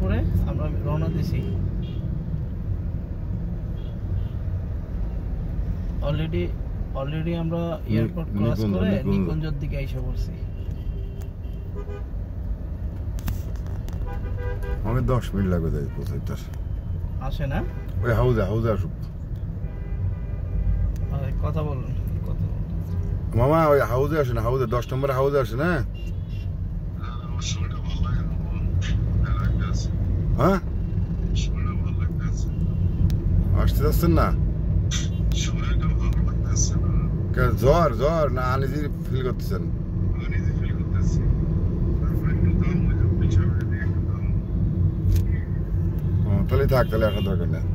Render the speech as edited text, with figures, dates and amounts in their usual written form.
করে আমরা রওনা দিছি। অলরেডি আমরা এয়ারপোর্ট ক্রস করে নিকুঞ্জের দিকে আইসা পড়ছি। আমাকে 10 মিনিট লাগবে যাই পৌঁছাইতে। আসে না ওই হাউজে আসুক। কথা বলুন। মামা ওই হাউজে আসে না, হাউজে 10 নম্বরে হাউজে আসে না। হ্যাঁ আসতে যাচ্ছেন না? জ্বর না আনইজি ফিল করতেছেন? তাহলে থাক, তাহলে আসার দরকার নেই।